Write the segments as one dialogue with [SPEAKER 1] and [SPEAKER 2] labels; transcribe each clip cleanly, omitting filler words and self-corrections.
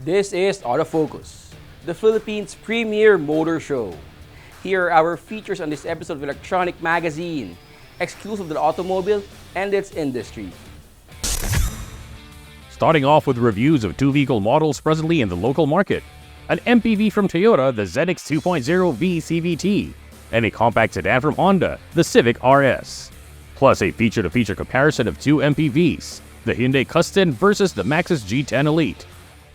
[SPEAKER 1] This is Autofocus, the Philippines' premier motor show. Here are our features on this episode of Electronic Magazine, exclusive to the automobile and its industry.
[SPEAKER 2] Starting off with reviews of two vehicle models presently in the local market. An MPV from Toyota, the Zenix 2.0V CVT, and a compact sedan from Honda, the Civic RS. Plus a feature-to-feature comparison of two MPVs, the Hyundai Custon versus the Maxus G10 Elite.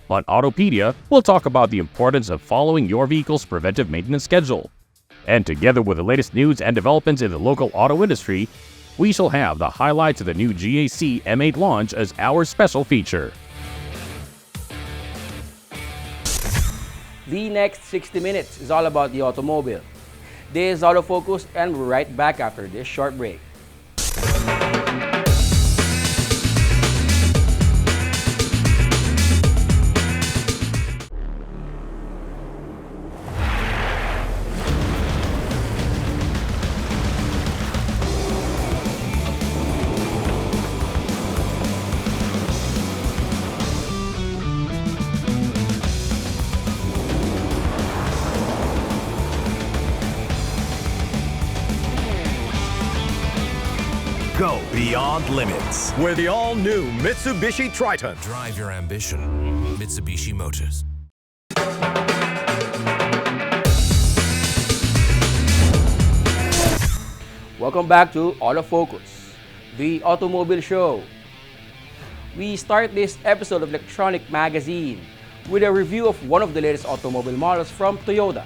[SPEAKER 2] On Autopedia, we'll talk about the importance of following your vehicle's preventive maintenance schedule. And together with the latest news and developments in the local auto industry, we shall have the highlights of the new GAC M8 launch as our special feature.
[SPEAKER 1] The next 60 minutes is all about the automobile. This is Autofocus, and we're right back after this short break.
[SPEAKER 3] Go beyond limits with the all-new Mitsubishi Triton.
[SPEAKER 4] Drive your ambition. Mitsubishi Motors.
[SPEAKER 1] Welcome back to Autofocus, the automobile show. We start this episode of Electronic Magazine with a review of one of the latest automobile models from Toyota.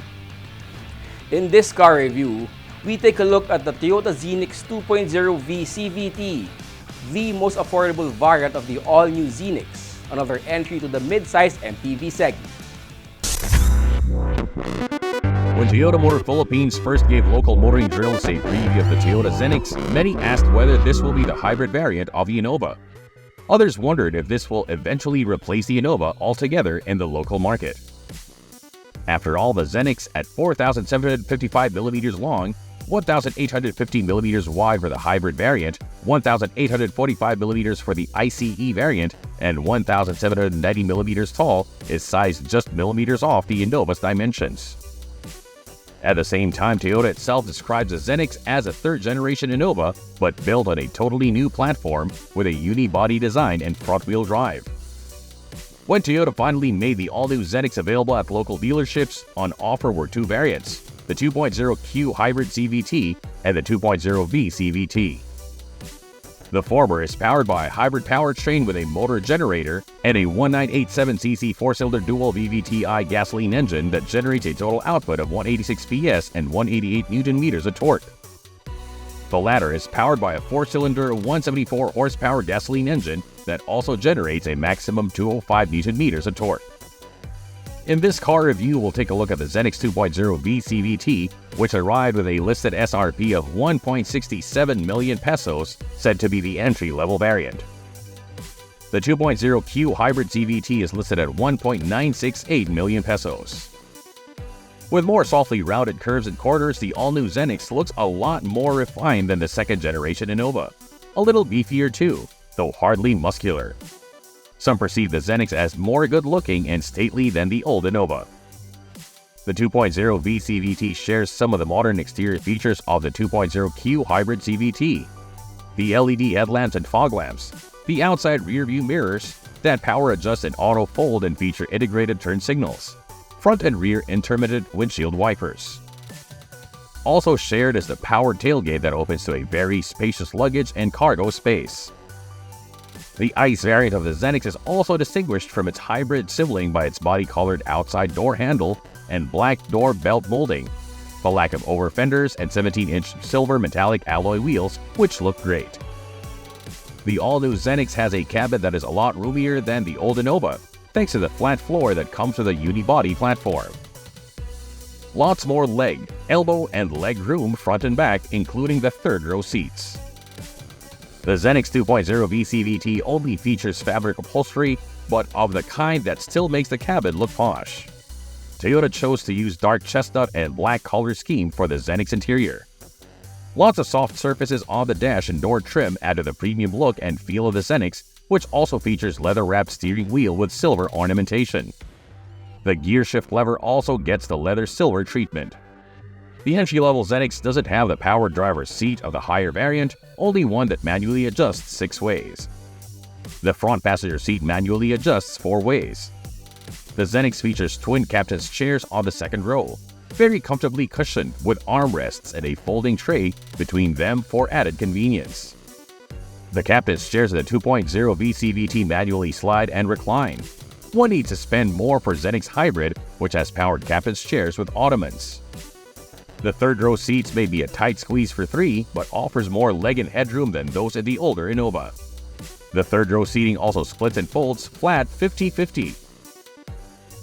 [SPEAKER 1] In this car review, we take a look at the Toyota Zenix 2.0V CVT, the most affordable variant of the all-new Zenix, another entry to the mid-size MPV segment.
[SPEAKER 2] When Toyota Motor Philippines first gave local motoring journalists a preview of the Toyota Zenix, many asked whether this will be the hybrid variant of the Innova. Others wondered if this will eventually replace the Innova altogether in the local market. After all, the Zenix at 4,755mm long, 1,850mm wide for the hybrid variant, 1,845mm for the ICE variant, and 1,790mm tall, is sized just millimeters off the Innova's dimensions. At the same time, Toyota itself describes the Zenix as a third-generation Innova, but built on a totally new platform with a unibody design and front-wheel drive. When Toyota finally made the all-new Zenix available at local dealerships, on offer were two variants, the 2.0Q Hybrid CVT and the 2.0V CVT. The former is powered by a hybrid powertrain with a motor generator and a 1987cc four-cylinder dual VVTi gasoline engine that generates a total output of 186 PS and 188 Nm of torque. The latter is powered by a four-cylinder 174 horsepower gasoline engine that also generates a maximum 205 Nm of torque. In this car review, we'll take a look at the Zenix 2.0V CVT, which arrived with a listed SRP of 1.67 million pesos, said to be the entry-level variant. The 2.0Q Hybrid CVT is listed at 1.968 million pesos. With more softly rounded curves and corners, the all-new Zenix looks a lot more refined than the second-generation Innova. A little beefier too, though hardly muscular. Some perceive the Zenix as more good-looking and stately than the old Innova. The 2.0V CVT shares some of the modern exterior features of the 2.0Q Hybrid CVT. The LED headlamps and fog lamps, the outside rear-view mirrors that power adjust and auto-fold and feature integrated turn signals, front and rear intermittent windshield wipers. Also shared is the powered tailgate that opens to a very spacious luggage and cargo space. The ICE variant of the Zenix is also distinguished from its hybrid sibling by its body-colored outside door handle and black door belt molding, the lack of over fenders, and 17-inch silver metallic alloy wheels, which look great. The all-new Zenix has a cabin that is a lot roomier than the old Innova, thanks to the flat floor that comes with a unibody platform. Lots more leg, elbow, and leg room front and back, including the third-row seats. The Zenix 2.0V CVT only features fabric upholstery, but of the kind that still makes the cabin look posh. Toyota chose to use dark chestnut and black color scheme for the Zenix interior. Lots of soft surfaces on the dash and door trim add to the premium look and feel of the Zenix, which also features leather-wrapped steering wheel with silver ornamentation. The gear shift lever also gets the leather silver treatment. The entry-level Zenix doesn't have the power driver's seat of the higher variant, only one that manually adjusts 6 ways. The front passenger seat manually adjusts 4 ways. The Zenix features twin captain's chairs on the second row, very comfortably cushioned with armrests and a folding tray between them for added convenience. The captain's chairs in the 2.0 VCVT manually slide and recline. One needs to spend more for Zenix Hybrid, which has powered captain's chairs with ottomans. The third row seats may be a tight squeeze for 3, but offers more leg and headroom than those in the older Innova. The third row seating also splits and folds flat 50-50.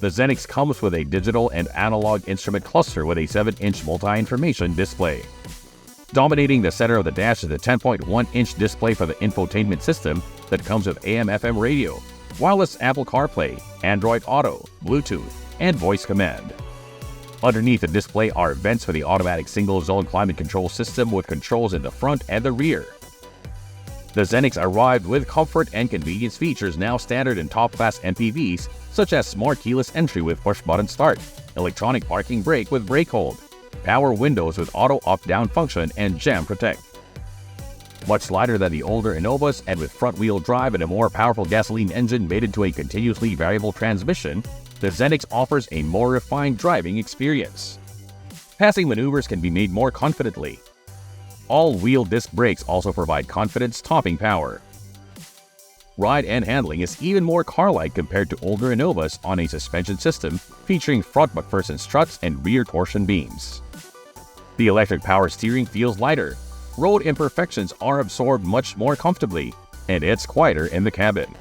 [SPEAKER 2] The Zenix comes with a digital and analog instrument cluster with a 7-inch multi-information display. Dominating the center of the dash is a 10.1-inch display for the infotainment system that comes with AM/FM radio, wireless Apple CarPlay, Android Auto, Bluetooth, and voice command. Underneath the display are vents for the automatic single-zone climate control system with controls in the front and the rear. The Zenix arrived with comfort and convenience features now standard in top-class MPVs, such as smart keyless entry with push-button start, electronic parking brake with brake hold, power windows with auto up-down function, and jam protect. Much lighter than the older Innovas and with front-wheel drive and a more powerful gasoline engine mated to a continuously variable transmission, the Zenix offers a more refined driving experience. Passing maneuvers can be made more confidently. All-wheel disc brakes also provide confident stopping power. Ride and handling is even more car-like compared to older Innovas on a suspension system featuring front McPherson struts and rear torsion beams. The electric power steering feels lighter, road imperfections are absorbed much more comfortably, and it's quieter in the cabin.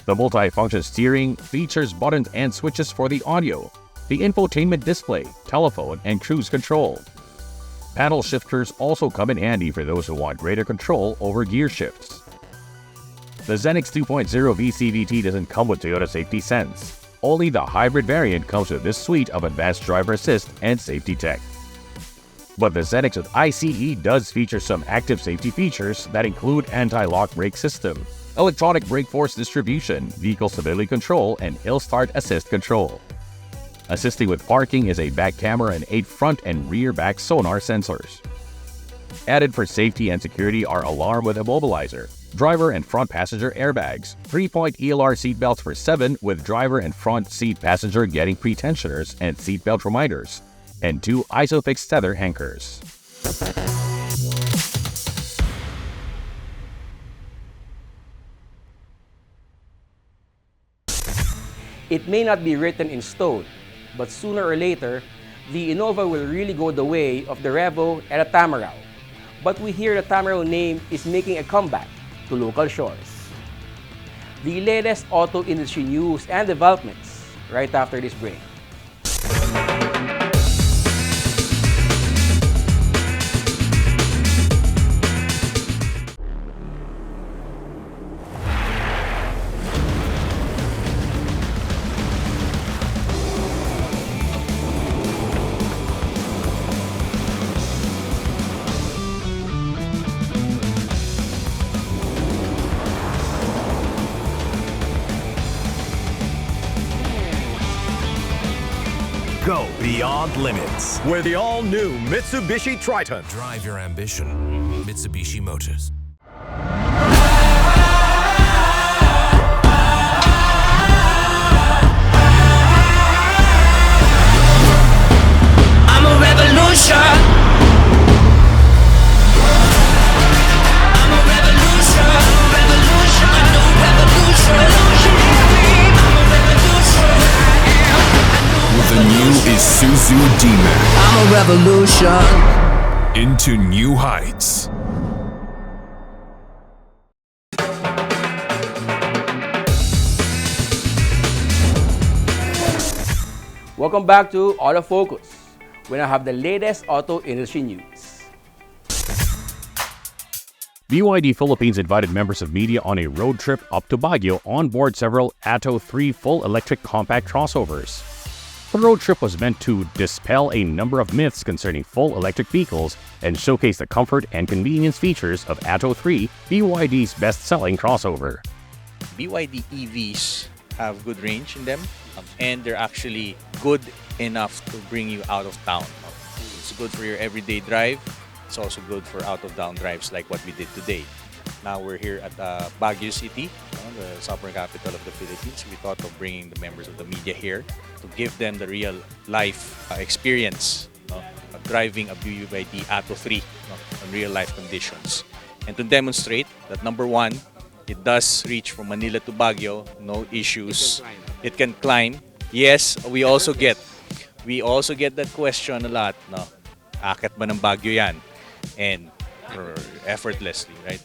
[SPEAKER 2] The multi-function steering features buttons and switches for the audio, the infotainment display, telephone, and cruise control. Paddle shifters also come in handy for those who want greater control over gear shifts. The Zenix 2.0 VCVT doesn't come with Toyota Safety Sense. Only the hybrid variant comes with this suite of advanced driver assist and safety tech. But the Zenix with ICE does feature some active safety features that include anti-lock brake system, electronic brake force distribution, vehicle stability control, and hill start assist control. Assisting with parking is a back camera and 8 front and rear back sonar sensors. Added for safety and security are alarm with immobilizer, driver and front passenger airbags, 3-point ELR seatbelts for 7 with driver and front seat passenger getting pre-tensioners and seatbelt reminders, and 2 ISOFIX tether anchors.
[SPEAKER 1] It may not be written in stone, but sooner or later, the Innova will really go the way of the Revo and the Tamaraw. But we hear the Tamaraw name is making a comeback to local shores. The latest auto industry news and developments right after this break.
[SPEAKER 3] Go beyond limits. Where the all-new Mitsubishi Triton.
[SPEAKER 4] Drive your ambition. Mitsubishi Motors.
[SPEAKER 5] I'm a revolution. I'm a revolution. Revolution. A new revolution. I'm a revolution.
[SPEAKER 6] The new Isuzu D-Max.
[SPEAKER 5] I'm a revolution.
[SPEAKER 6] Into new heights.
[SPEAKER 1] Welcome back to Auto Focus, when I have the latest auto industry news.
[SPEAKER 2] BYD Philippines invited members of media on a road trip up to Baguio on board several Atto 3 full electric compact crossovers. The road trip was meant to dispel a number of myths concerning full electric vehicles and showcase the comfort and convenience features of Atto 3, BYD's best-selling crossover.
[SPEAKER 7] BYD EVs have good range in them, and they're actually good enough to bring you out of town. It's good for your everyday drive. It's also good for out-of-town drives like what we did today. Now we're here at Baguio City, the summer capital of the Philippines. We thought of bringing the members of the media here to give them the real life experience of driving a BYD Atto 3 on real life conditions. And to demonstrate that, number one, it does reach from Manila to Baguio, no issues. It can climb. Yes, we also get that question a lot, no? Akit ba ng Baguio yan? And effortlessly, right?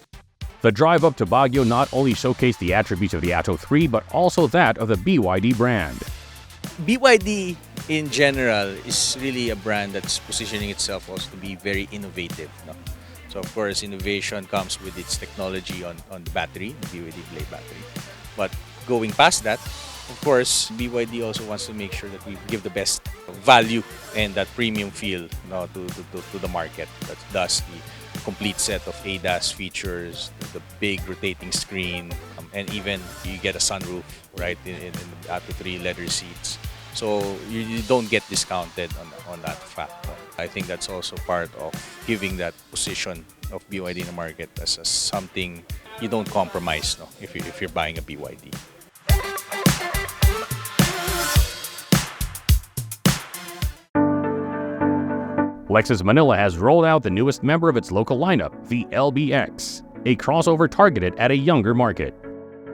[SPEAKER 2] The drive up to Baguio not only showcased the attributes of the Atto 3, but also that of the BYD brand.
[SPEAKER 7] BYD in general is really a brand that's positioning itself also to be very innovative. No? So of course, innovation comes with its technology on the battery, the BYD Blade battery. But going past that, of course, BYD also wants to make sure that we give the best value and that premium feel, to the market. That's thus the complete set of ADAS features, the big rotating screen, and even you get a sunroof, right, in the Atto 3 leather seats. So you don't get discounted on that fact. I think that's also part of giving that position of BYD in the market as something you don't compromise, if you're buying a BYD.
[SPEAKER 2] Lexus Manila has rolled out the newest member of its local lineup, the LBX, a crossover targeted at a younger market.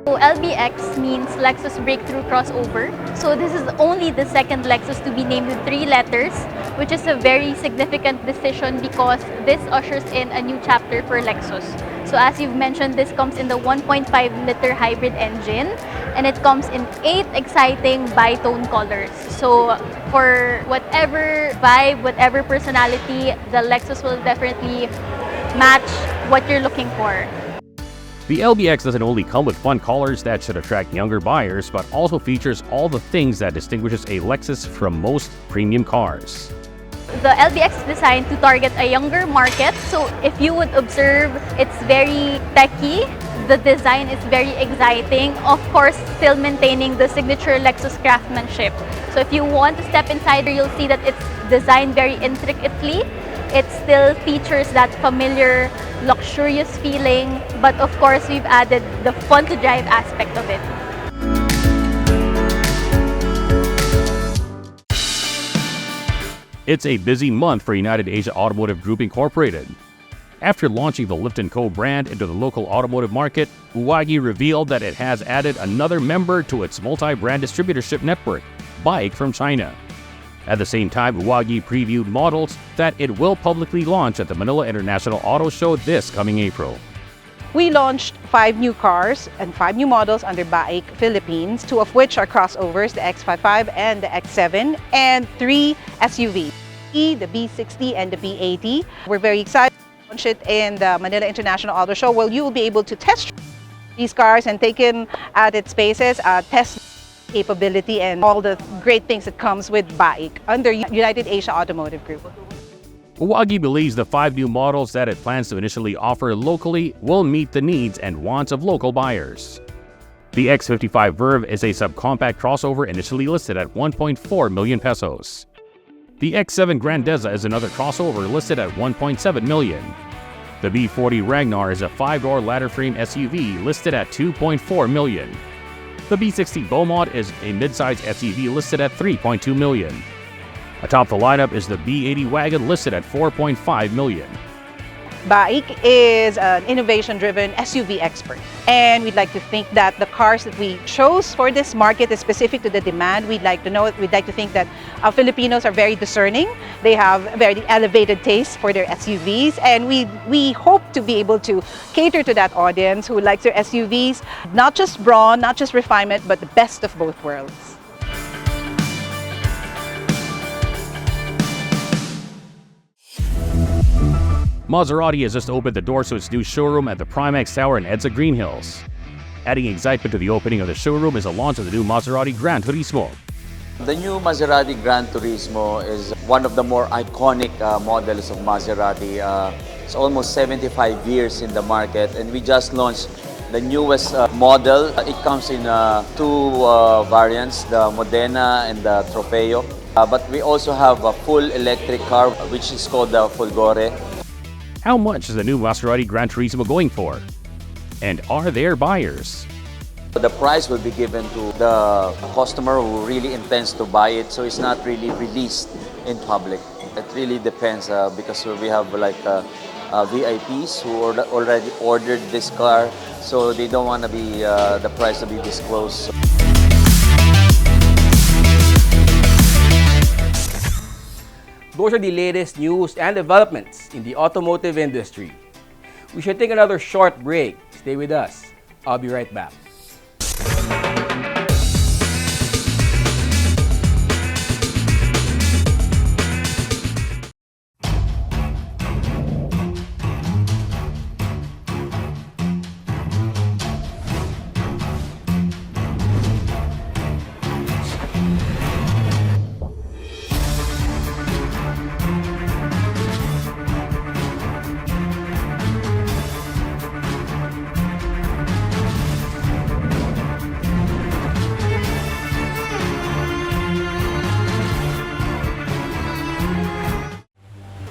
[SPEAKER 8] So LBX means Lexus Breakthrough Crossover. So this is only the second Lexus to be named with 3 letters, which is a very significant decision because this ushers in a new chapter for Lexus. So as you've mentioned, this comes in the 1.5-liter hybrid engine, and it comes in 8 exciting bi-tone colors. So for whatever vibe, whatever personality, the Lexus will definitely match what you're looking for.
[SPEAKER 2] The LBX doesn't only come with fun colors that should attract younger buyers, but also features all the things that distinguishes a Lexus from most premium cars.
[SPEAKER 8] The LBX is designed to target a younger market. So if you would observe, it's very techy. The design is very exciting. Of course, still maintaining the signature Lexus craftsmanship. So if you want to step inside, you'll see that it's designed very intricately. It still features that familiar, luxurious feeling, but of course, we've added the fun to drive aspect of it.
[SPEAKER 2] It's a busy month for United Asia Automotive Group Incorporated. After launching the Lift & Co brand into the local automotive market, Uwagi revealed that it has added another member to its multi-brand distributorship network, BAIC from China. At the same time, Uwagi previewed models that it will publicly launch at the Manila International Auto Show this coming April.
[SPEAKER 9] We launched 5 new cars and 5 new models under BAIC Philippines, 2 of which are crossovers, the X55 and the X7, and 3 SUVs, the B60 and the B80. We're very excited to launch it in the Manila International Auto Show, where you will be able to test these cars and take in at its spaces, test capability and all the great things that comes with BAIC under United Asia Automotive Group.
[SPEAKER 2] Uwagi believes the 5 new models that it plans to initially offer locally will meet the needs and wants of local buyers. The X55 Verve is a subcompact crossover initially listed at 1.4 million pesos. The X7 Grandeza is another crossover listed at 1.7 million. The B40 Ragnar is a 5-door ladder frame SUV listed at 2.4 million. The B60 Beaumont is a midsize SUV listed at 3.2 million. Atop the lineup is the B80 Wagon listed at 4.5 million.
[SPEAKER 9] BAIC is an innovation-driven SUV expert, and we'd like to think that the cars that we chose for this market is specific to the demand. We'd like to think that Filipinos are very discerning. They have very elevated taste for their SUVs, and we hope to be able to cater to that audience who likes their SUVs, not just brawn, not just refinement, but the best of both worlds.
[SPEAKER 2] Maserati has just opened the doors to its new showroom at the Primax Tower in EDSA Green Hills. Adding excitement to the opening of the showroom is the launch of the new Maserati Gran Turismo.
[SPEAKER 10] The new Maserati Gran Turismo is one of the more iconic models of Maserati. It's almost 75 years in the market, and we just launched the newest model. It comes in two variants, the Modena and the Trofeo. But we also have a full electric car, which is called the Fulgore.
[SPEAKER 2] How much is the new Maserati Gran Turismo going for? And are there buyers?
[SPEAKER 10] The price will be given to the customer who really intends to buy it, so it's not really released in public. It really depends because we have like VIPs who already ordered this car, so they don't want to be the price to be disclosed.
[SPEAKER 1] Those are the latest news and developments in the automotive industry. We should take another short break. Stay with us. I'll be right back.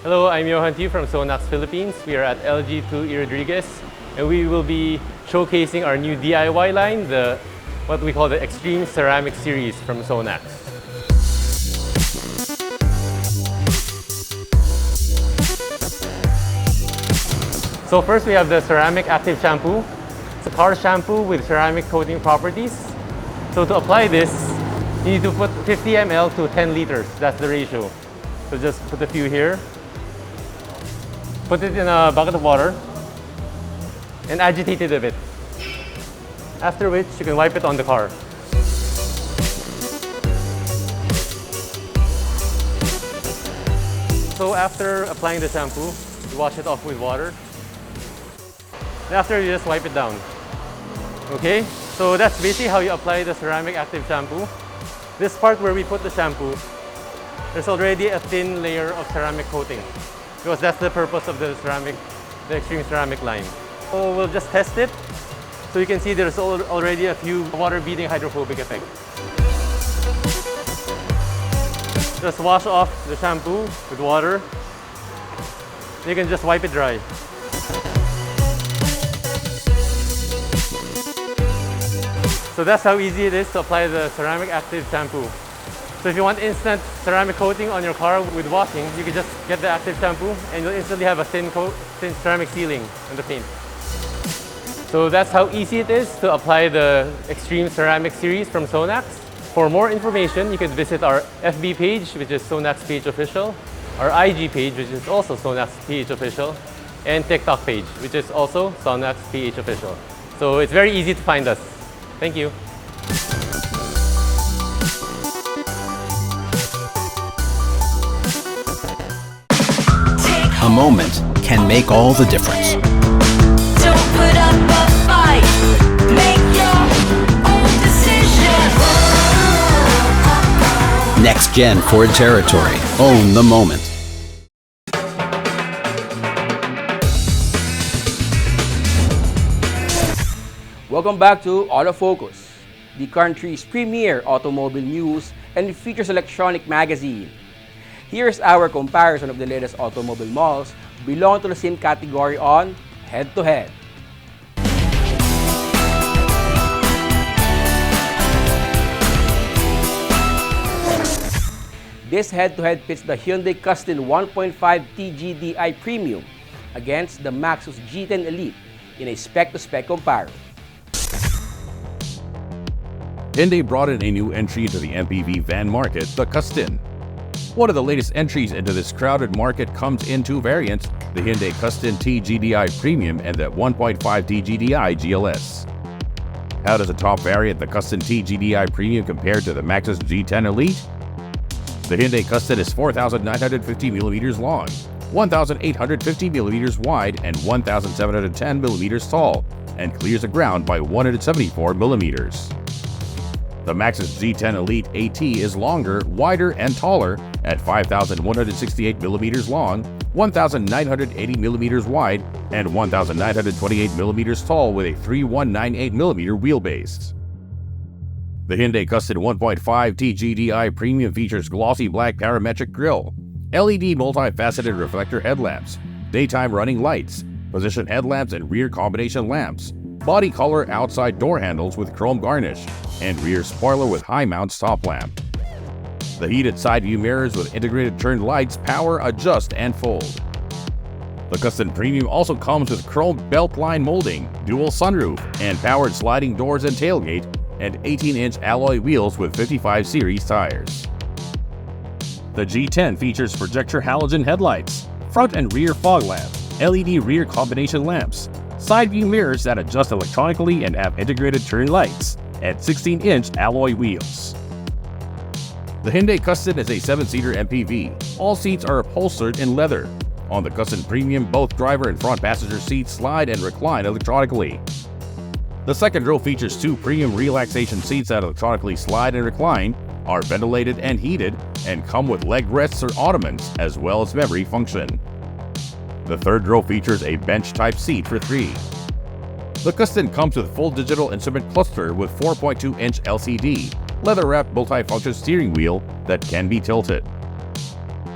[SPEAKER 11] Hello, I'm Johan Tiu from Sonax Philippines. We are at LG2 E. Rodriguez, and we will be showcasing our new DIY line, what we call the Extreme Ceramic Series from Sonax. So first we have the Ceramic Active Shampoo. It's a car shampoo with ceramic coating properties. So to apply this, you need to put 50 ml to 10 liters. That's the ratio. So just put a few here. Put it in a bucket of water and agitate it a bit. After which, you can wipe it on the car. So after applying the shampoo, you wash it off with water. And after, you just wipe it down. Okay? So that's basically how you apply the Ceramic Active Shampoo. This part where we put the shampoo, there's already a thin layer of ceramic coating, because that's the purpose of the Extreme Ceramic line. So we'll just test it. So you can see there's already a few water-beating hydrophobic effect. Just wash off the shampoo with water. You can just wipe it dry. So that's how easy it is to apply the Ceramic Active Shampoo. So if you want instant ceramic coating on your car with washing, you can just get the active shampoo and you'll instantly have a thin ceramic sealing on the paint. So that's how easy it is to apply the Extreme Ceramic Series from Sonax. For more information, you can visit our FB page, which is Sonax PH Official, our IG page, which is also Sonax PH Official, and TikTok page, which is also Sonax PH Official. So it's very easy to find us. Thank you.
[SPEAKER 5] A moment can make all the difference.
[SPEAKER 12] Don't put up a fight. Make your own decision.
[SPEAKER 5] Next Gen Ford Territory. Own the moment.
[SPEAKER 1] Welcome back to Autofocus, the country's premier automobile news and features electronic magazine. Here's our comparison of the latest automobile models belong to the same category on Head to Head. This head-to-head pits the Hyundai Custin 1.5 TGDI Premium against the Maxus G10 Elite in a spec-to-spec comparison.
[SPEAKER 2] Hyundai brought in a new entry into the MPV van market, the Custin. One of the latest entries into this crowded market comes in two variants, the Hyundai Custin TGDI Premium and the 1.5 TGDI GLS. How does the top variant, the Custin TGDI Premium, compare to the Maxus G10 Elite? The Hyundai Custin is 4,950 millimeters long, 1,850 millimeters wide, and 1,710 millimeters tall, and clears the ground by 174 millimeters. The Maxus G10 Elite AT is longer, wider, and taller at 5,168 millimeters long, 1,980mm wide and 1,928mm tall with a 3,198mm wheelbase. The Hyundai Custom 1.5 TGDI Premium features glossy black parametric grille, LED multifaceted reflector headlamps, daytime running lights, position headlamps and rear combination lamps, body color outside door handles with chrome garnish, and rear spoiler with high mount stop lamp. The heated side view mirrors with integrated turn lights power, adjust, and fold. The Custom Premium also comes with chrome beltline molding, dual sunroof, and powered sliding doors and tailgate, and 18-inch alloy wheels with 55 series tires. The G10 features projector halogen headlights, front and rear fog lamp, LED rear combination lamps, side view mirrors that adjust electronically and have integrated turn lights, and 16-inch alloy wheels. The Hyundai Custom is a 7-seater MPV. All seats are upholstered in leather. On the Custom Premium, both driver and front passenger seats slide and recline electronically. The second row features 2 premium relaxation seats that electronically slide and recline, are ventilated and heated, and come with leg rests or ottomans, as well as memory function. The third row features a bench-type seat for 3. The Custom comes with full digital instrument cluster with 4.2-inch LCD, leather-wrapped multi-function steering wheel that can be tilted.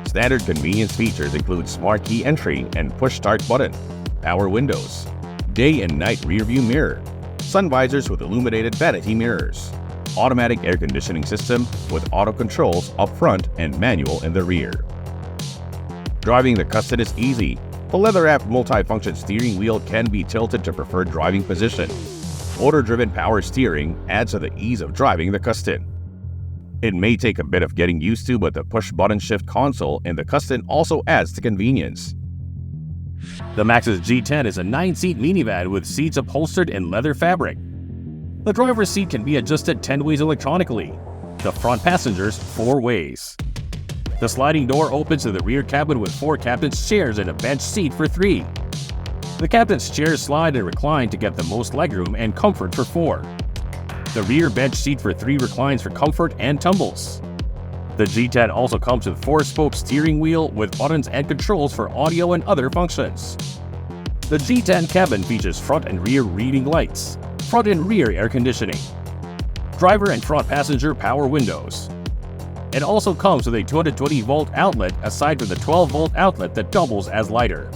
[SPEAKER 2] Standard convenience features include smart key entry and push-start button, power windows, day and night rear-view mirror, sun visors with illuminated vanity mirrors, automatic air conditioning system with auto controls up front and manual in the rear. Driving the Custom is easy. The leather-wrapped multi-function steering wheel can be tilted to preferred driving position. Motor-driven power steering adds to the ease of driving the Custom. It may take a bit of getting used to, but the push-button shift console in the Custom also adds to convenience. The Maxus G10 is a 9-seat minivan with seats upholstered in leather fabric. The driver's seat can be adjusted 10 ways electronically. The front passengers 4 ways. The sliding door opens to the rear cabin with 4 captain's chairs and a bench seat for 3. The captain's chairs slide and recline to get the most legroom and comfort for 4. The rear bench seat for 3 reclines for comfort and tumbles. The G10 also comes with 4-spoke steering wheel with buttons and controls for audio and other functions. The G10 cabin features front and rear reading lights, front and rear air conditioning, driver and front passenger power windows. It also comes with a 220-volt outlet aside from the 12-volt outlet that doubles as lighter.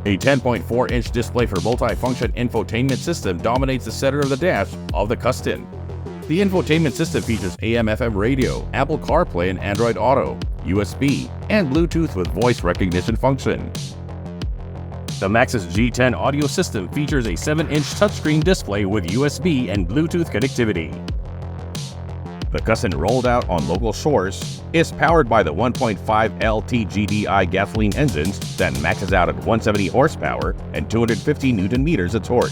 [SPEAKER 2] A 10.4-inch display for multi-function infotainment system dominates the center of the dash of the Custom. The infotainment system features AM/FM radio, Apple CarPlay and Android Auto, USB, and Bluetooth with voice recognition function. The Maxus G10 audio system features a 7-inch touchscreen display with USB and Bluetooth connectivity. The Custom, rolled out on local shores, is powered by the 1.5L TGDI gasoline engines that maxes out at 170 horsepower and 250 Nm of torque.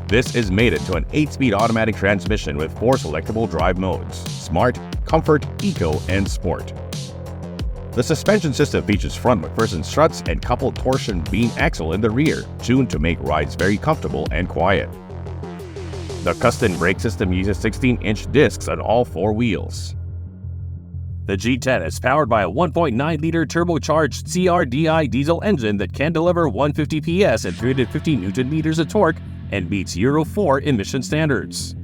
[SPEAKER 2] This is mated to an 8-speed automatic transmission with 4 selectable drive modes: Smart, Comfort, Eco, and Sport. The suspension system features front McPherson struts and coupled torsion beam axle in the rear, tuned to make rides very comfortable and quiet. The Custom brake system uses 16-inch discs on all 4 wheels. The G10 is powered by a 1.9-liter turbocharged CRDI diesel engine that can deliver 150 PS and 350 Nm of torque and meets Euro 4 emission standards.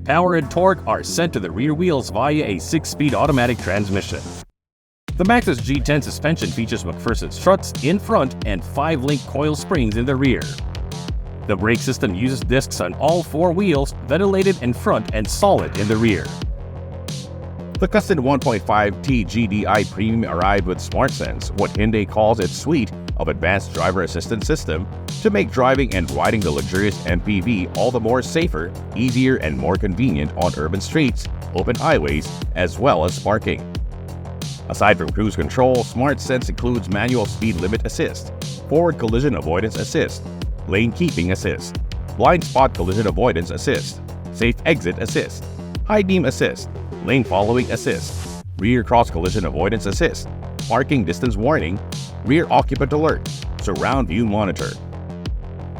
[SPEAKER 2] Power and torque are sent to the rear wheels via a 6-speed automatic transmission. The Maxus G10 suspension features McPherson struts in front and 5-link coil springs in the rear. The brake system uses discs on all 4 wheels, ventilated in front and solid in the rear. The Custom 1.5 TGDI Premium arrived with SmartSense, what Hyundai calls its suite of advanced driver assistance system, to make driving and riding the luxurious MPV all the more safer, easier, and more convenient on urban streets, open highways, as well as parking. Aside from cruise control, SmartSense includes manual speed limit assist, forward collision avoidance assist, lane keeping assist, blind spot collision avoidance assist, safe exit assist, high beam assist, lane following assist, rear cross collision avoidance assist, parking distance warning, rear occupant alert, surround view monitor.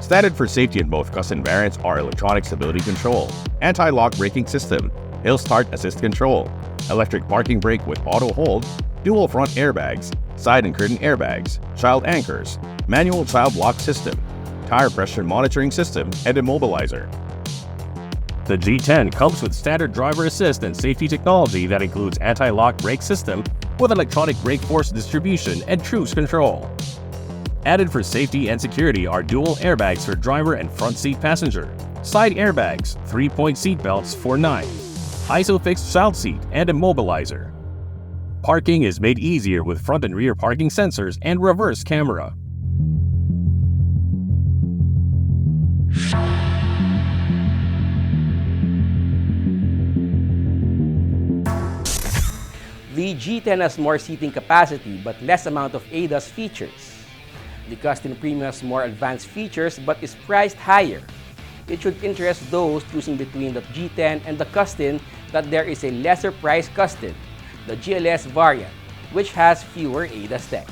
[SPEAKER 2] Standard for safety in both Custom variants are electronic stability control, anti-lock braking system, hill start assist control, electric parking brake with auto hold, dual front airbags, side and curtain airbags, child anchors, manual child lock system, tire pressure monitoring system, and immobilizer. The G10 comes with standard driver assist and safety technology that includes anti-lock brake system with electronic brake force distribution and cruise control. Added for safety and security are dual airbags for driver and front seat passenger, side airbags, 3-point seat belts for 9, ISOFIX child seat, and immobilizer. Parking is made easier with front and rear parking sensors and reverse camera.
[SPEAKER 1] The G10 has more seating capacity but less amount of ADAS features. The Custom Premium has more advanced features but is priced higher. It should interest those choosing between the G10 and the Custom that there is a lesser priced Custom, the GLS variant, which has fewer ADAS tech.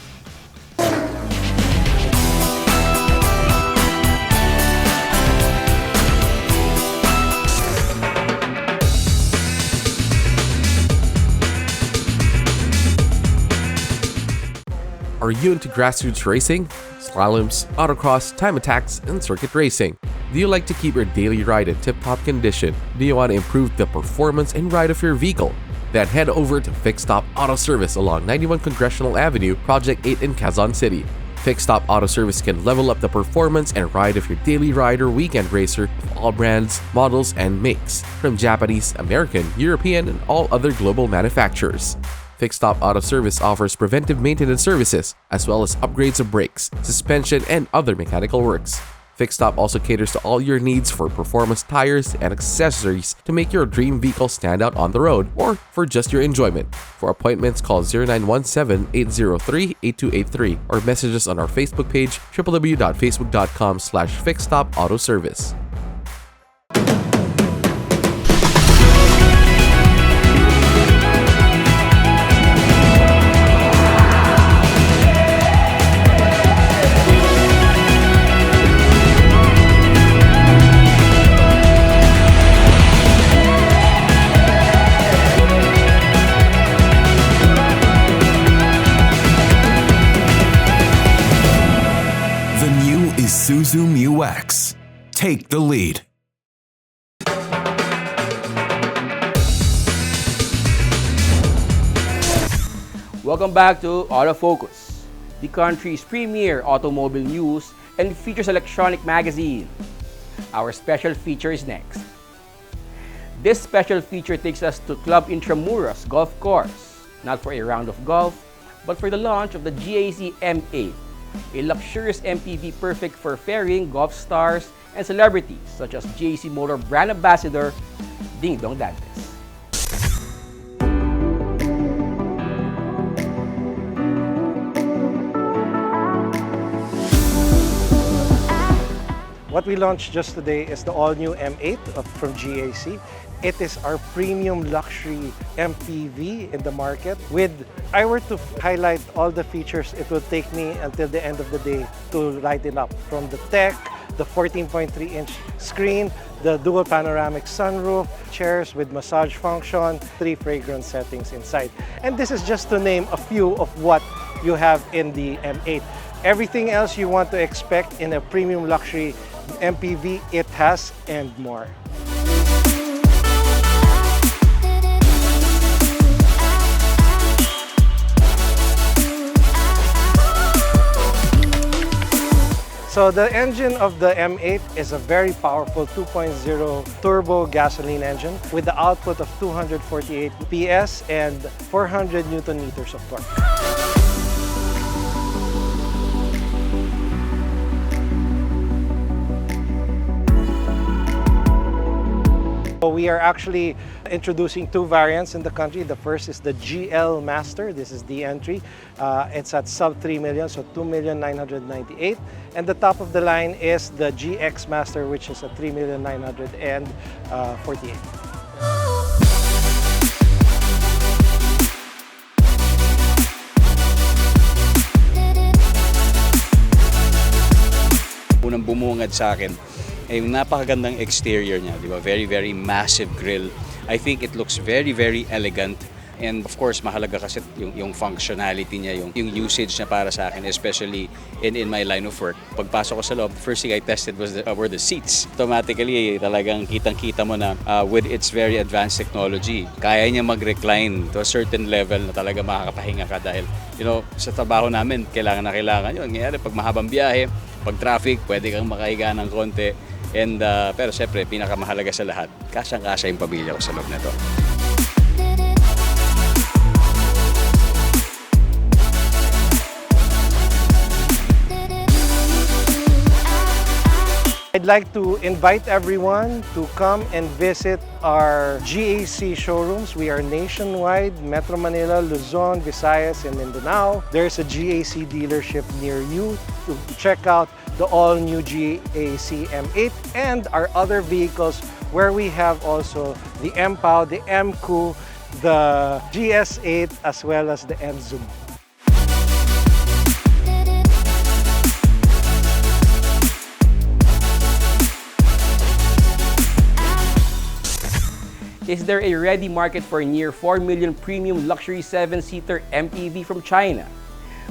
[SPEAKER 13] Are you into grassroots racing, slaloms, autocross, time attacks, and circuit racing? Do you like to keep your daily ride in tip-top condition? Do you want to improve the performance and ride of your vehicle? Then head over to Fixed Stop Auto Service along 91 Congressional Avenue, Project 8 in Quezon City. Fixed Stop Auto Service can level up the performance and ride of your daily ride or weekend racer of all brands, models, and makes, from Japanese, American, European, and all other global manufacturers. Fixed Stop Auto Service offers preventive maintenance services, as well as upgrades of brakes, suspension, and other mechanical works. Fixed Stop also caters to all your needs for performance tires and accessories to make your dream vehicle stand out on the road or for just your enjoyment. For appointments, call 0917-803-8283 or message us on our Facebook page, www.facebook.com/fixedstopautoservice.
[SPEAKER 6] Isuzu Mu-X. Take the lead.
[SPEAKER 1] Welcome back to Autofocus, the country's premier automobile news and features electronic magazine. Our special feature is next. This special feature takes us to Club Intramuros Golf Course, not for a round of golf, but for the launch of the GAC M8, a luxurious MPV perfect for ferrying golf stars and celebrities such as GAC Motor brand ambassador Ding Dong Dantes.
[SPEAKER 14] What we launched just today is the all-new M8 from GAC. It is our premium luxury MPV in the market. If I were to highlight all the features, it will take me until the end of the day to light it up. From the tech, the 14.3-inch screen, the dual panoramic sunroof, chairs with massage function, 3 fragrance settings inside. And this is just to name a few of what you have in the M8. Everything else you want to expect in a premium luxury MPV, it has, and more. So the engine of the M8 is a very powerful 2.0 turbo gasoline engine with the output of 248 PS and 400 Newton meters of torque. We are actually introducing 2 variants in the country. The first is the GL Master. This is the entry. It's at sub 3 million, so 2,998,000. And the top of the line is the GX Master, which is at 3,948,000.
[SPEAKER 7] Unang bumungad sa akin ay yung napakagandang exterior niya, di ba? Very, very massive grille. I think it looks very, very elegant.
[SPEAKER 15] And of course, mahalaga kasi yung functionality niya, yung usage niya para sa akin, especially in my line of work. Pagpasok ko sa loob, the first thing I tested were the seats. Automatically, talagang kitang-kita mo na with its very advanced technology, kaya niya mag-recline to a certain level na talaga makakapahinga ka dahil, sa trabaho namin, kailangan yun. Ngayon, pag mahabang biyahe, pag traffic, pwede kang makahiga ng konti. And, pero syempre, pinakamahalaga sa lahat, kasyang-kasya yung pamilya ko sa loob na to.
[SPEAKER 14] I'd like to invite everyone to come and visit our GAC showrooms. We are nationwide, Metro Manila, Luzon, Visayas, and Mindanao. There's a GAC dealership near you to check out the all-new GAC M8 and our other vehicles where we have also the MPOW, the MCU, the GS8, as well as the MZoom.
[SPEAKER 1] Is there a ready market for near 4 million premium luxury 7-seater MPV from China?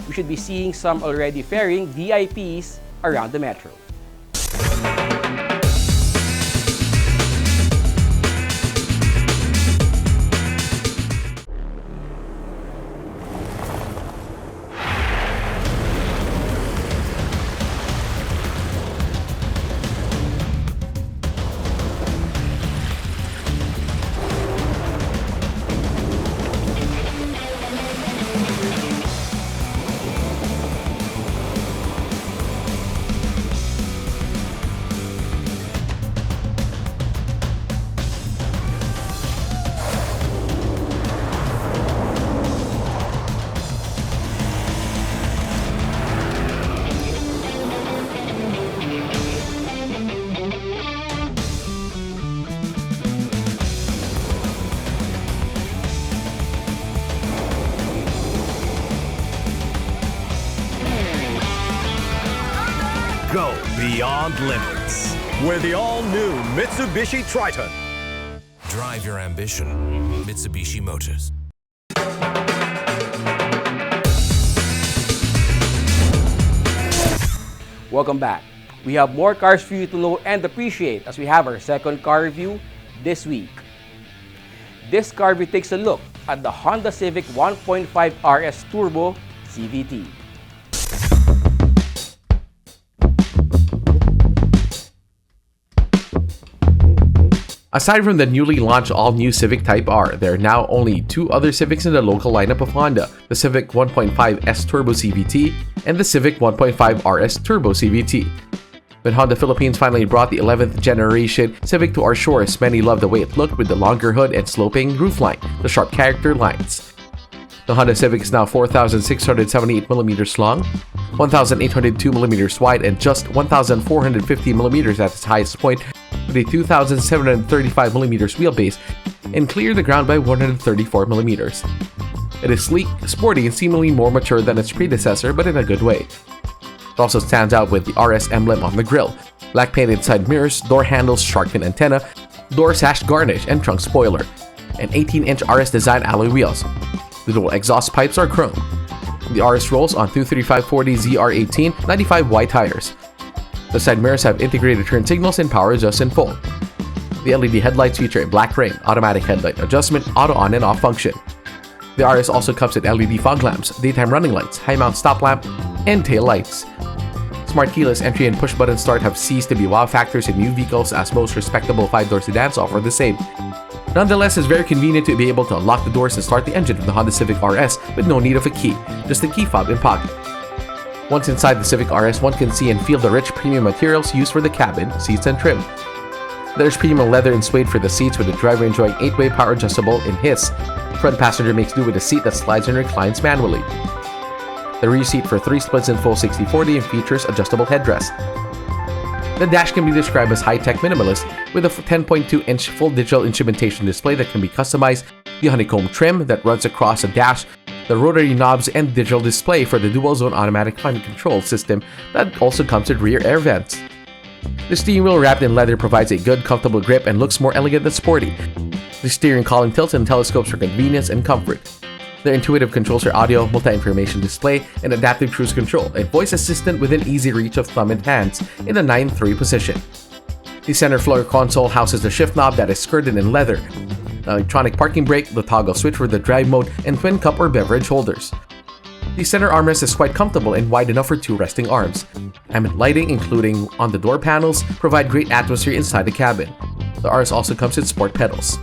[SPEAKER 1] We should be seeing some already faring VIPs around the metro.
[SPEAKER 3] Go beyond limits with the all-new Mitsubishi Triton.
[SPEAKER 4] Drive your ambition. Mitsubishi Motors.
[SPEAKER 1] Welcome back. We have more cars for you to know and appreciate as we have our second car review this week. This car review takes a look at the Honda Civic 1.5 RS Turbo CVT.
[SPEAKER 13] Aside from the newly launched all-new Civic Type R, there are now only two other Civics in the local lineup of Honda, the Civic 1.5 S Turbo CVT and the Civic 1.5 RS Turbo CVT. When Honda Philippines finally brought the 11th generation Civic to our shores, many loved the way it looked with the longer hood and sloping roofline, the sharp character lines. The Honda Civic is now 4,678mm long, 1,802mm wide, and just 1,450mm at its highest point, with a 2,735mm wheelbase, and cleared the ground by 134mm. It is sleek, sporty, and seemingly more mature than its predecessor, but in a good way. It also stands out with the RS emblem on the grille, black painted side mirrors, door handles, shark fin antenna, door sash garnish, and trunk spoiler, and 18-inch RS design alloy wheels. The dual exhaust pipes are chrome. The RS rolls on 235/40 ZR18 95 wide tires. The side mirrors have integrated turn signals and power adjust in full. The LED headlights feature a black ring, automatic headlight adjustment, auto on and off function. The RS also comes with LED fog lamps, daytime running lights, high mount stop lamp, and tail lights. Smart keyless entry and push button start have ceased to be wow factors in new vehicles, as most respectable 5-door sedans offer the same. Nonetheless, it's very convenient to be able to unlock the doors and start the engine of the Honda Civic RS with no need of a key, just a key fob in pocket. Once inside the Civic RS, one can see and feel the rich premium materials used for the cabin, seats, and trim. There's premium leather and suede for the seats, with the driver enjoying 8-way power adjustable in his. Front passenger makes do with a seat that slides and reclines manually. The rear seat for 3 splits in full 60/40 and features adjustable headrest. The dash can be described as high-tech minimalist, with a 10.2-inch full digital instrumentation display that can be customized, the honeycomb trim that runs across the dash, the rotary knobs, and digital display for the dual-zone automatic climate control system that also comes with rear air vents. The steering wheel wrapped in leather provides a good, comfortable grip and looks more elegant than sporty. The steering column tilts and telescopes for convenience and comfort. The intuitive controls for audio, multi-information display, and adaptive cruise control, and voice assistant within easy reach of thumb and hands in the 9-3 position. The center floor console houses the shift knob that is skirted in leather, the electronic parking brake, the toggle switch for the drive mode, and twin cup or beverage holders. The center armrest is quite comfortable and wide enough for 2 resting arms. Ambient lighting, including on the door panels, provide great atmosphere inside the cabin. The RS also comes with sport pedals.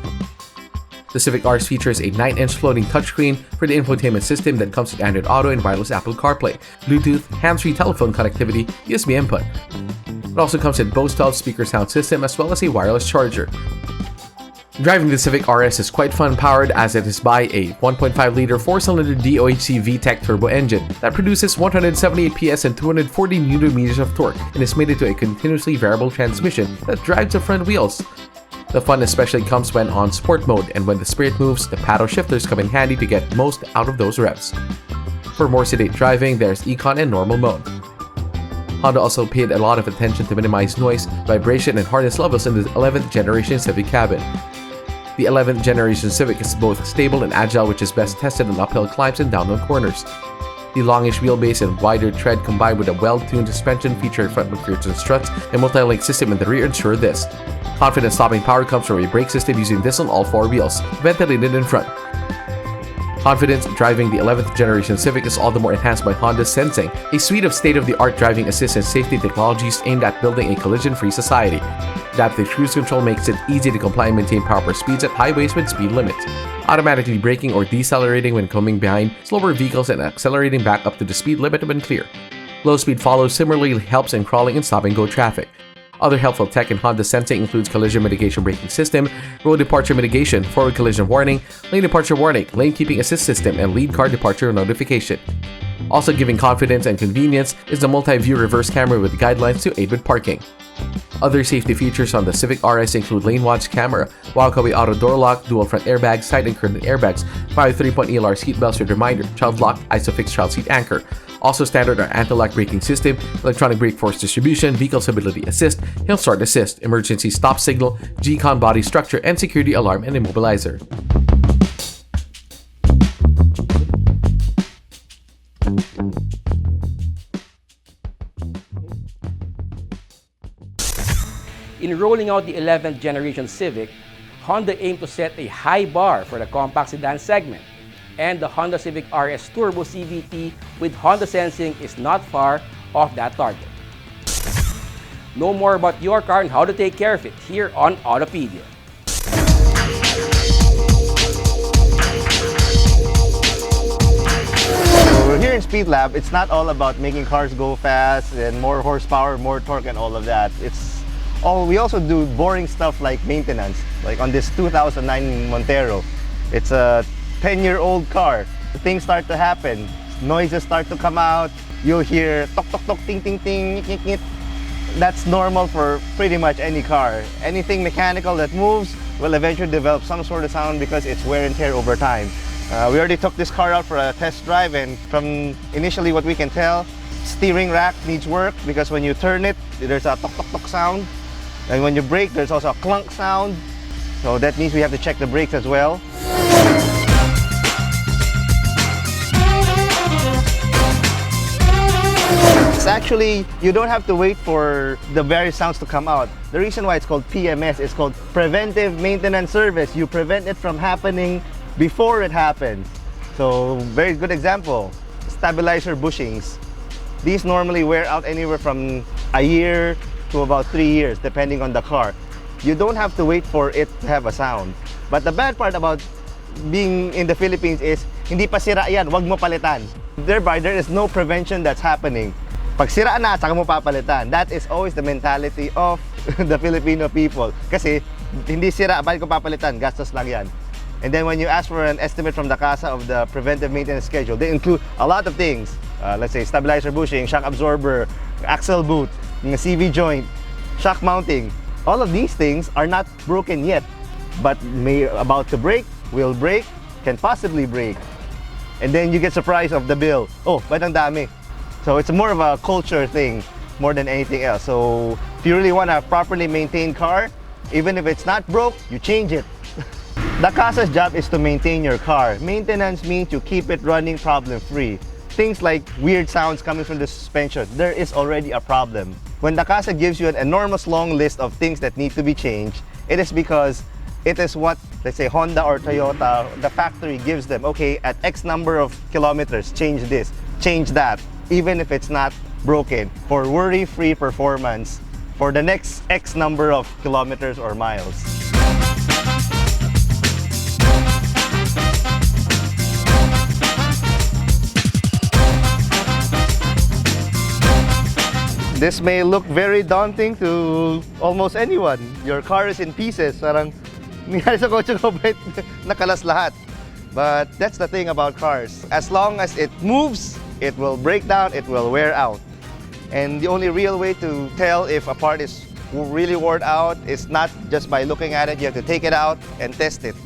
[SPEAKER 13] The Civic RS features a 9-inch floating touchscreen for the infotainment system that comes with Android Auto and wireless Apple CarPlay, Bluetooth, hands-free telephone connectivity, USB input. It also comes with Bose 12-speaker sound system as well as a wireless charger. Driving the Civic RS is quite fun powered as it is by a 1.5-liter 4-cylinder DOHC VTEC turbo engine that produces 178 PS and 240 Nm of torque and is mated to a continuously variable transmission that drives the front wheels. The fun especially comes when on sport mode, and when the Spirit moves, the paddle shifters come in handy to get most out of those revs. For more sedate driving, there's Econ and normal mode. Honda also paid a lot of attention to minimize noise, vibration, and hardness levels in the 11th generation Civic cabin. The 11th generation Civic is both stable and agile, which is best tested on uphill climbs and downhill corners. The longish wheelbase and wider tread combined with a well-tuned suspension feature front McPherson struts and multi-link system in the rear ensure this. Confident stopping power comes from a brake system using this on all 4 wheels, ventilated in front. Confidence driving the 11th generation Civic is all the more enhanced by Honda's Sensing, a suite of state-of-the-art driving assist and safety technologies aimed at building a collision-free society. Adaptive cruise control makes it easy to comply and maintain proper speeds at highways with speed limits. Automatically braking or decelerating when coming behind slower vehicles and accelerating back up to the speed limit when clear. Low speed follow similarly helps in crawling and stop-and-go traffic. Other helpful tech in Honda Sensing includes collision mitigation braking system, road departure mitigation, forward collision warning, lane departure warning, lane keeping assist system, and lead car departure notification. Also giving confidence and convenience is the multi-view reverse camera with guidelines to aid with parking. Other safety features on the Civic RS include lane watch camera, walkaway auto door lock, dual front airbags, side and curtain airbags, 5 3-point ELR seat belts with reminder, child lock, ISOFIX child seat anchor. Also standard are anti-lock braking system, electronic brake force distribution, vehicle stability assist, hill start assist, emergency stop signal, G-Con body structure, and security alarm and immobilizer.
[SPEAKER 1] In rolling out the 11th generation Civic, Honda aimed to set a high bar for the compact sedan segment, and the Honda Civic RS Turbo CVT with Honda Sensing is not far off that target. Know more about your car and how to take care of it here on Autopedia.
[SPEAKER 16] So here in Speed Lab, it's not all about making cars go fast and more horsepower, more torque, and all of that. We also do boring stuff like maintenance. Like on this 2009 Montero, it's a 10-year-old car. Things start to happen. Noises start to come out. You'll hear tok tok tok, ting ting ting, nyik nyik. That's normal for pretty much any car. Anything mechanical that moves will eventually develop some sort of sound because it's wear and tear over time. We already took this car out for a test drive, and from initially what we can tell, steering rack needs work because when you turn it, there's a tok tok tok sound. And when you brake, there's also a clunk sound. So that means we have to check the brakes as well. It's actually, you don't have to wait for the various sounds to come out. The reason why it's called PMS is called Preventive Maintenance Service. You prevent it from happening before it happens. So, very good example, stabilizer bushings. These normally wear out anywhere from a year to about 3 years, depending on the car. You don't have to wait for it to have a sound. But the bad part about being in the Philippines is, hindi pa sira yan, wag mo palitan. Thereby, there is no prevention that's happening. Pag sira na, saka mo papalitan. That is always the mentality of the Filipino people. Kasi, hindi sira, bakit ko papalitan? Gastos lang yan. And then when you ask for an estimate from the CASA of the preventive maintenance schedule, they include a lot of things. Let's say stabilizer bushing, shock absorber, axle boot, CV joint, shock mounting. All of these things are not broken yet, but may about to break, will break, can possibly break. And then you get surprised of the bill. Oh, ba't ang dami? So it's more of a culture thing more than anything else. So if you really want a properly maintained car, even if it's not broke, you change it. The CASA's job is to maintain your car. Maintenance means you keep it running problem-free. Things like weird sounds coming from the suspension, there is already a problem. When the CASA gives you an enormous long list of things that need to be changed, it is because it is what, let's say, Honda or Toyota, the factory gives them. Okay, at X number of kilometers, change this, change that, even if it's not broken, for worry-free performance for the next X number of kilometers or miles. This may look very daunting to almost anyone. Your car is in pieces. Parang nangyari sa kotse ko, ba't nakalas lahat? But that's the thing about cars. As long as it moves, it will break down, it will wear out. And the only real way to tell if a part is really worn out is not just by looking at it. You have to take it out and test it.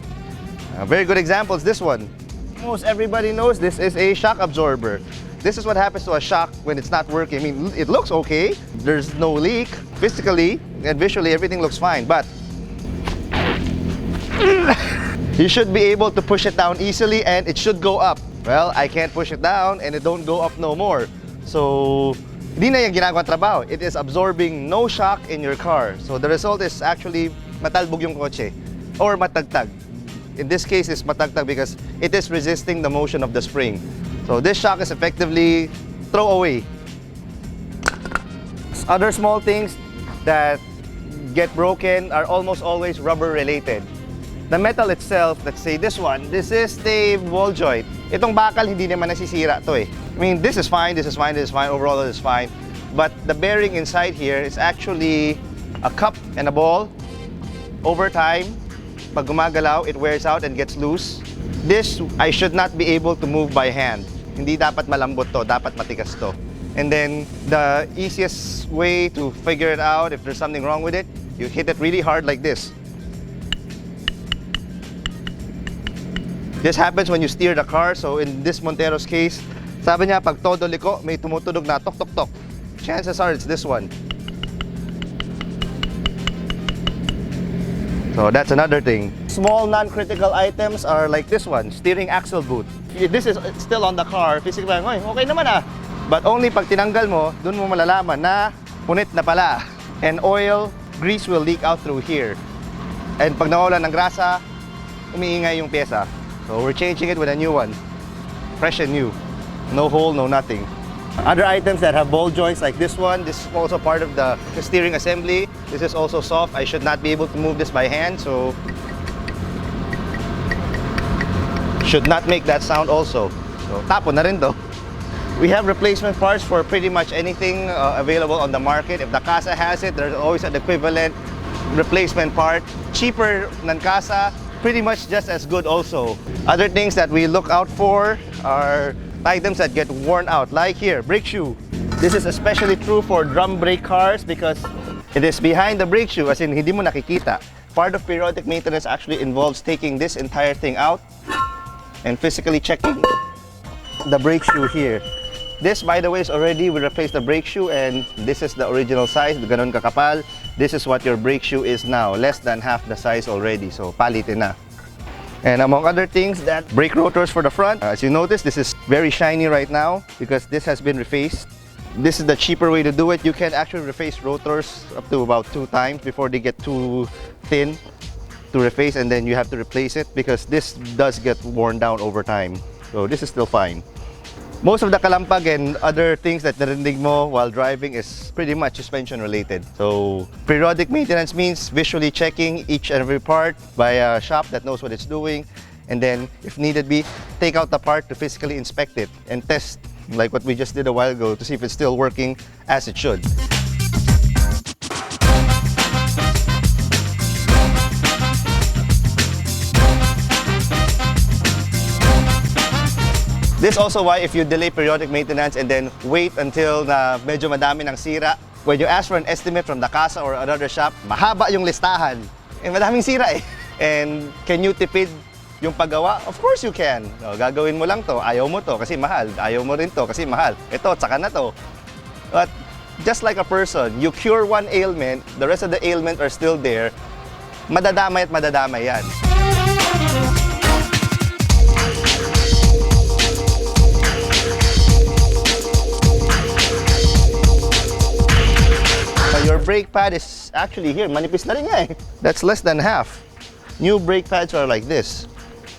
[SPEAKER 16] A very good example is this one. Most everybody knows this is a shock absorber. This is what happens to a shock when it's not working. I mean, it looks okay. There's no leak. Physically and visually, everything looks fine. But you should be able to push it down easily and it should go up. Well, I can't push it down and it don't go up no more. So, hindi na yung ginagawa trabaho. It is absorbing no shock in your car. So the result is actually matalbog yung kotse or matagtag. In this case, it's matagtag because it is resisting the motion of the spring. So this shock is effectively throw away. Other small things that get broken are almost always rubber related. The metal itself, let's say this one, this is the ball joint. Itong bakal hindi naman nasisira to eh. I mean, this is fine, this is fine, this is fine, overall this is fine. But the bearing inside here is actually a cup and a ball. Over time, pag gumagalaw, it wears out and gets loose. This, I should not be able to move by hand. Hindi dapat malambot to, dapat matigas to. And then, the easiest way to figure it out, if there's something wrong with it, you hit it really hard like this. This happens when you steer the car, so in this Montero's case, sabi niya, pag todo liko, may tumutunog na tok tok tok. Chances are it's this one. So that's another thing. Small non-critical items are like this one, steering axle boot. This is still on the car, physically, okay naman ah. But only pag tinanggal mo, dun mo malalaman na punit na pala. And oil, grease will leak out through here. And pag nawala ng grasa, umiingay yung pyesa. So we're changing it with a new one. Fresh and new. No hole, no nothing. Other items that have ball joints like this one, this is also part of the steering assembly. This is also soft. I should not be able to move this by hand, so should not make that sound also. So tapon na rin to. We have replacement parts for pretty much anything available on the market. If the CASA has it, there's always an equivalent replacement part. Cheaper than CASA, pretty much just as good also. Other things that we look out for are items that get worn out, like here, brake shoe. This is especially true for drum brake cars because it is behind the brake shoe, as in hindi mo nakikita. Part of periodic maintenance actually involves taking this entire thing out and physically checking the brake shoe here. This, by the way, is already, we replaced the brake shoe and this is the original size, ganon kakapal. This is what your brake shoe is now, less than half the size already, so palitin na. And among other things, that brake rotors for the front. As you notice, this is very shiny right now because this has been refaced. This is the cheaper way to do it. You can actually reface rotors up to about 2 times before they get too thin to reface, and then you have to replace it because this does get worn down over time. So this is still fine. Most of the kalampag and other things that narinig mo while driving is pretty much suspension related. So periodic maintenance means visually checking each and every part by a shop that knows what it's doing, and then if needed be, take out the part to physically inspect it and test, like what we just did a while ago, to see if it's still working as it should. This is also why if you delay periodic maintenance and then wait until na medyo madami ng sira, when you ask for an estimate from the CASA or another shop, mahaba yung listahan. Eh, madaming sira eh. And can you tipid yung paggawa? Of course you can. O, gagawin mo lang to, ayaw mo to kasi mahal. Ayaw mo rin to kasi mahal. Ito, tsaka na to. But just like a person, you cure one ailment, the rest of the ailment are still there, madadamay at madadamay yan. brake pad is actually here. Manipis na rin nga eh. That's less than half. New brake pads are like this.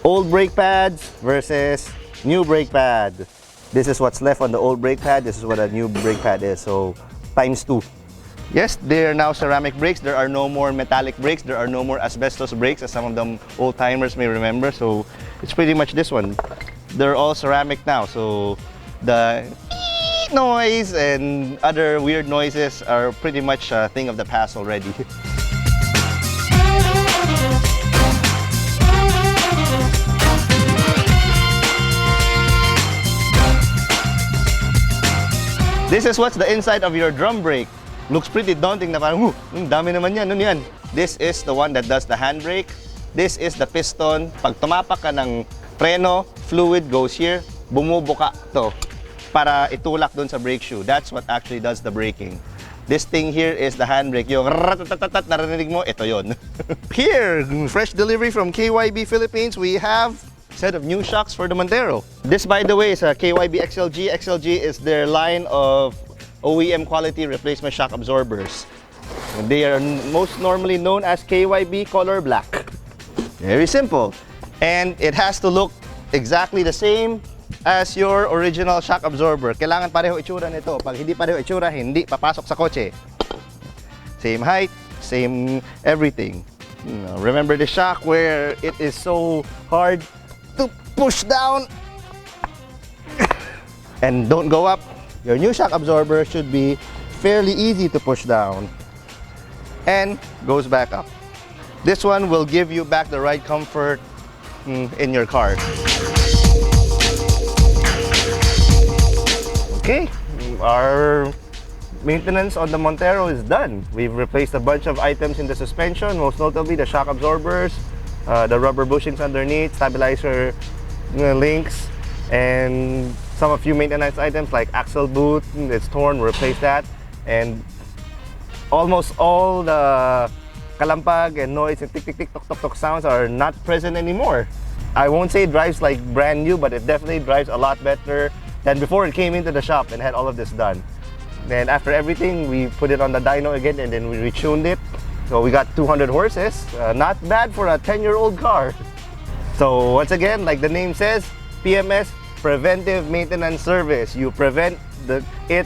[SPEAKER 16] Old brake pads versus new brake pad. This is what's left on the old brake pad. This is what a new brake pad is. So times 2. Yes, they are now ceramic brakes. There are no more metallic brakes. There are no more asbestos brakes, as some of them old-timers may remember. So it's pretty much this one. They're all ceramic now. So the noise and other weird noises are pretty much a thing of the past already. This is what's the inside of your drum brake. Looks pretty daunting na parang, dami naman yan, ano yan? This is the one that does the handbrake. This is the piston. Pag tumapak ka ng preno, fluid goes here, bumubuka to para itulak dun sa brake shoe. That's what actually does the braking. This thing here is the handbrake. Yung ratatatat narinig mo, ito yon. Here, fresh delivery from KYB Philippines, we have a set of new shocks for the Montero. This, by the way, is a KYB XLG. XLG is their line of OEM quality replacement shock absorbers. They are most normally known as KYB Color Black. Very simple. And it has to look exactly the same as your original shock absorber. Kailangan pareho itsura nito. Pag hindi pareho itsura, hindi papasok sa kotse. Same height, same everything. Remember the shock where it is so hard to push down and don't go up? Your new shock absorber should be fairly easy to push down and goes back up. This one will give you back the right comfort in your car. Okay, our maintenance on the Montero is done. We've replaced a bunch of items in the suspension, most notably the shock absorbers, the rubber bushings underneath, stabilizer links, and a few maintenance items like axle boot, it's torn, we replaced that, and almost all the kalampag and noise and tick tick tick tok tok tok sounds are not present anymore. I won't say it drives like brand new, but it definitely drives a lot better than before it came into the shop and had all of this done. Then after everything, we put it on the dyno again and then we retuned it. So we got 200 horses, not bad for a 10-year-old car. So once again, like the name says, PMS, Preventive Maintenance Service. You prevent it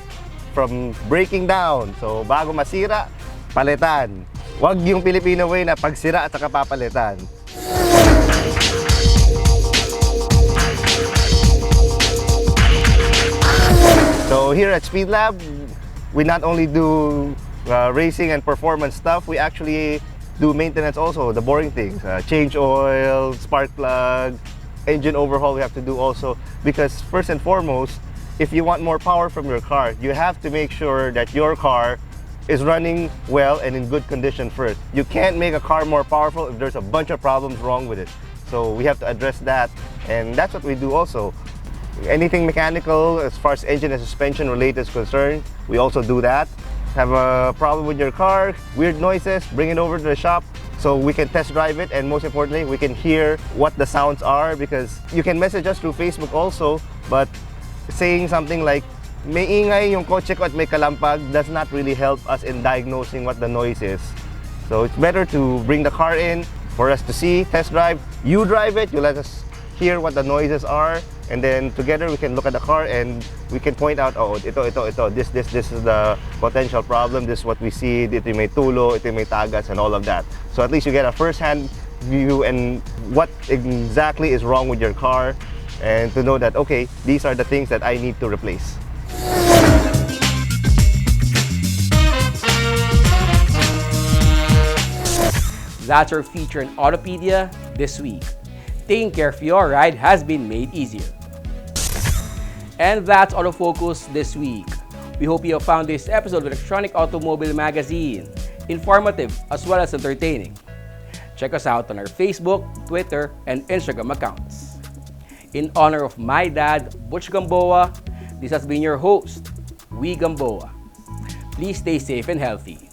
[SPEAKER 16] from breaking down. So bago masira, palitan. Wag yung Filipino way na pagsira at saka papalitan. So here at Speed Lab, we not only do racing and performance stuff, we actually do maintenance also, the boring things. Change oil, spark plug, engine overhaul we have to do also. Because first and foremost, if you want more power from your car, you have to make sure that your car is running well and in good condition first. You can't make a car more powerful if there's a bunch of problems wrong with it. So we have to address that, and that's what we do also. Anything mechanical as far as engine and suspension related is concerned, we also do that. Have a problem with your car, weird noises, bring it over to the shop so we can test drive it, and most importantly, we can hear what the sounds are, because you can message us through Facebook also, but saying something like, may ingay yung kotse ko at may kalampag does not really help us in diagnosing what the noise is. So it's better to bring the car in for us to see, test drive. You drive it, you let us hear what the noises are, and then together we can look at the car and we can point out, oh, ito, this is the potential problem, this is what we see, ito may tulo, ito may tagas, and all of that. So at least you get a first-hand view and what exactly is wrong with your car, and to know that, okay, these are the things that I need to replace.
[SPEAKER 1] That's our feature in Autopedia this week. Taking care of your ride has been made easier. And that's Autofocus this week. We hope you have found this episode of Electronic Automobile Magazine informative as well as entertaining. Check us out on our Facebook, Twitter, and Instagram accounts. In honor of my dad, Butch Gamboa, this has been your host, Wee Gamboa. Please stay safe and healthy.